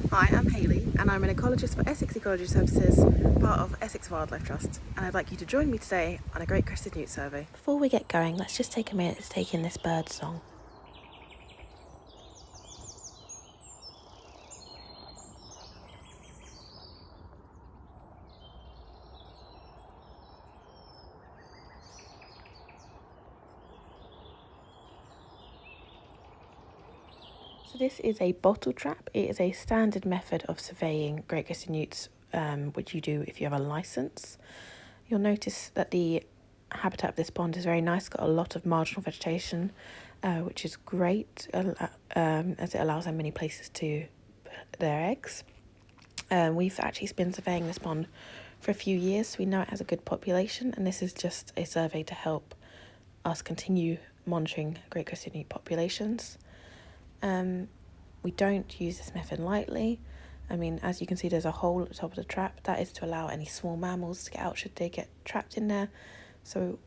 Hi, I'm Hayley and I'm an ecologist for Essex Ecological Services, part of Essex Wildlife Trust, and I'd like you to join me today on a great crested newt survey. Before we get going, let's just take a minute to take in this bird song. So this is a bottle trap. It is a standard method of surveying great crested newts, which you do if you have a licence. You'll notice that the habitat of this pond is very nice, got a lot of marginal vegetation, which is great, as it allows them many places to put their eggs. We've actually been surveying this pond for a few years, so we know it has a good population, and this is just a survey to help us continue monitoring great crested newt populations. We don't use this method lightly. I mean, as you can see, there's a hole at the top of the trap. That is to allow any small mammals to get out should they get trapped in there. So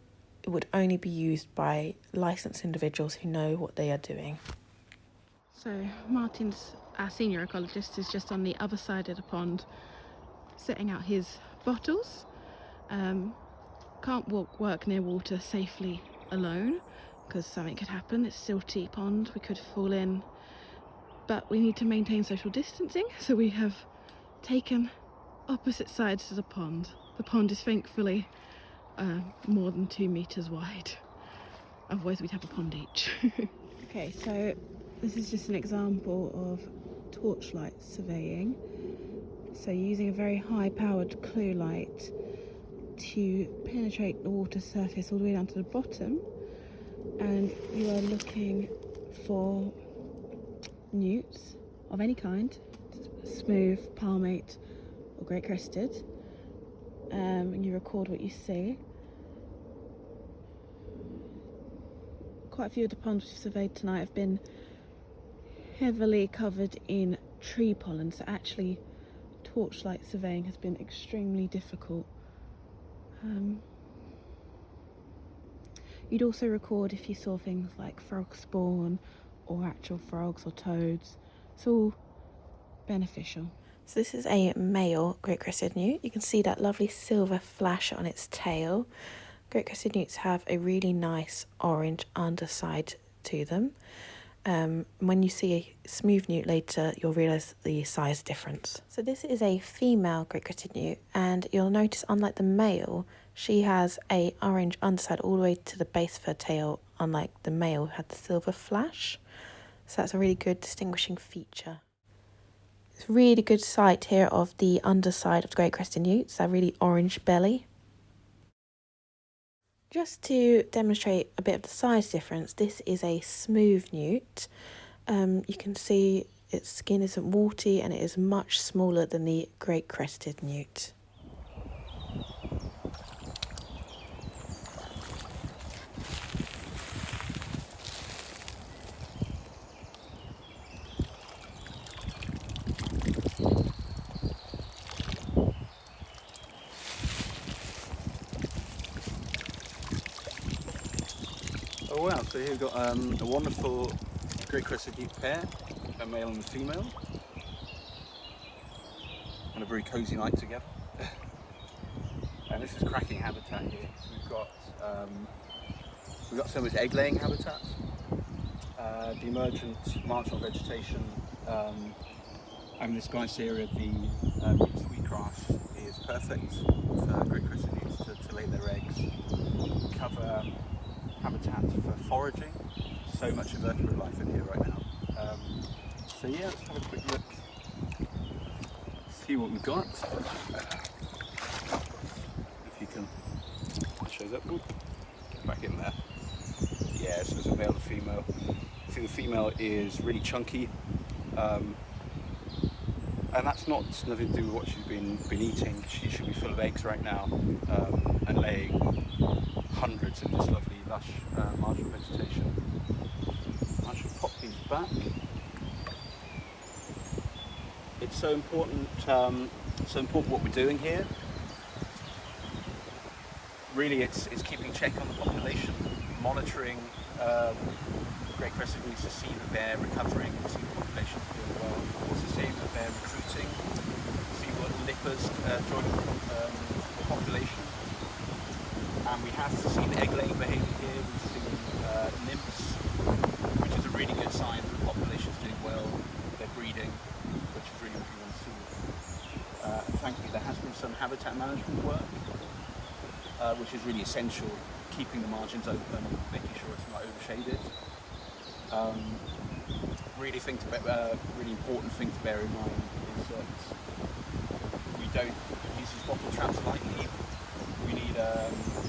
it would only be used by licensed individuals who know what they are doing. So Martin's, our senior ecologist, is just on the other side of the pond setting out his bottles. Can't work near water safely alone because something could happen. It's a silty pond, we could fall in. But we need to maintain social distancing, so we have taken opposite sides to the pond. The pond is thankfully more than 2 meters wide, otherwise we'd have a pond each. Okay, so this is just an example of torchlight surveying. So using a very high powered clue light to penetrate the water surface all the way down to the bottom, and you are looking for newts of any kind, smooth, palmate or great crested, and you record what you see. Quite a few of the ponds we've surveyed tonight have been heavily covered in tree pollen, so actually torchlight surveying has been extremely difficult. You'd also record if you saw things like frog spawn or actual frogs or toads. It's all beneficial. So this is a male great crested newt. You can see that lovely silver flash on its tail. Great crested newts have a really nice orange underside to them. When you see a smooth newt later, you'll realise the size difference. So this is a female great crested newt, and you'll notice, unlike the male, she has a orange underside all the way to the base of her tail, unlike the male who had the silver flash. So that's a really good distinguishing feature. It's a really good sight here of the underside of the great crested newts, that really orange belly. Just to demonstrate a bit of the size difference, this is a smooth newt. You can see its skin isn't warty and it is much smaller than the great crested newt. Oh wow, so here we've got a wonderful great crested newt pair, a male and a female, and a very cosy night together. And this is cracking habitat here. So we've got so much egg-laying habitat, the emergent marginal vegetation, and this nice area, the sweetgrass is perfect for great crested newts to lay their eggs. Cover habitat for foraging. So much invertebrate life in here right now. So yeah, let's have a quick look, see what we've got. If you can show that, get back in there. Yeah, so there's a male and female. I think the female is really chunky, and that's nothing to do with what she's been eating. She should be full of eggs right now, and laying hundreds in this lovely lush marginal vegetation. I should pop these back. It's so important what we're doing here. Really, it's keeping check on the population, monitoring great crested newts to see that they're recovering, to see the population's doing well, also seeing that they're hoppers join the population. And we have seen egg-laying behaviour here. We've seen nymphs, which is a really good sign that the population's doing well. They're breeding, which is really what we want to see. Thankfully, there has been some habitat management work, which is really essential, keeping the margins open, making sure it's not overshaded. Really important thing to bear in mind is that we don't use these bottle traps lightly. We need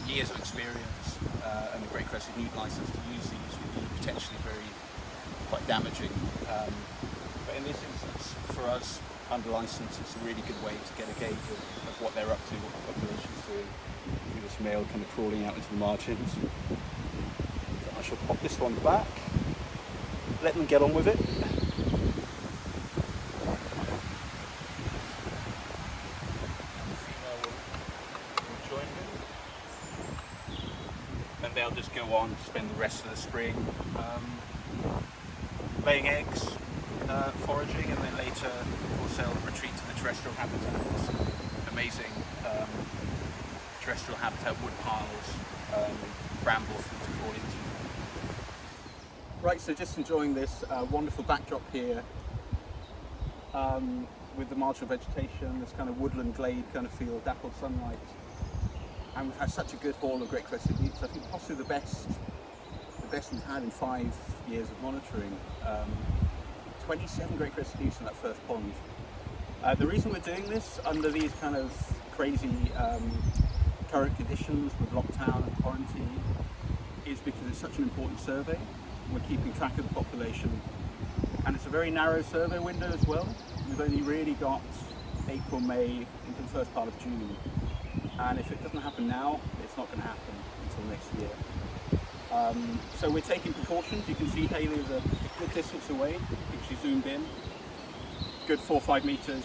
years of experience and a great crested newt license to use these, which are potentially quite damaging. But in this instance, for us, under license, it's a really good way to get a gauge of what they're up to, what the population's doing. See this male kind of crawling out into the margins. So I shall pop this one back, let them get on with it. And they'll just go on to spend the rest of the spring laying eggs, foraging, and then later, of course, they'll retreat to the terrestrial habitat. Amazing terrestrial habitat, wood piles, bramble for to crawl into. Right, so just enjoying this wonderful backdrop here with the marginal vegetation, this kind of woodland glade kind of feel, dappled sunlight. And we've had such a good haul of great crested newts. I think possibly the best we've had in 5 years of monitoring. 27 great crested newts in that first pond. The reason we're doing this under these kind of crazy current conditions with lockdown and quarantine is because it's such an important survey. We're keeping track of the population, and it's a very narrow survey window as well. We've only really got April, May into the first part of June. And if it doesn't happen now, it's not going to happen until next year. So we're taking precautions. You can see Hayley is a good distance away. I think she zoomed in. Good 4 or 5 meters.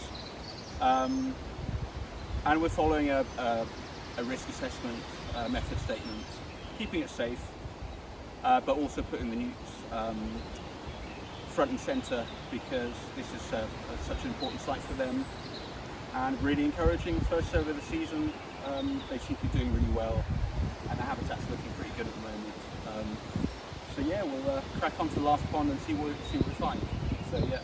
And we're following a risk assessment method statement, keeping it safe, but also putting the newts front and centre because this is such an important site for them. And really encouraging. First survey of the season. They seem to be doing really well, and the habitat's looking pretty good at the moment. So yeah, we'll crack on to the last pond and see what we find. So yeah.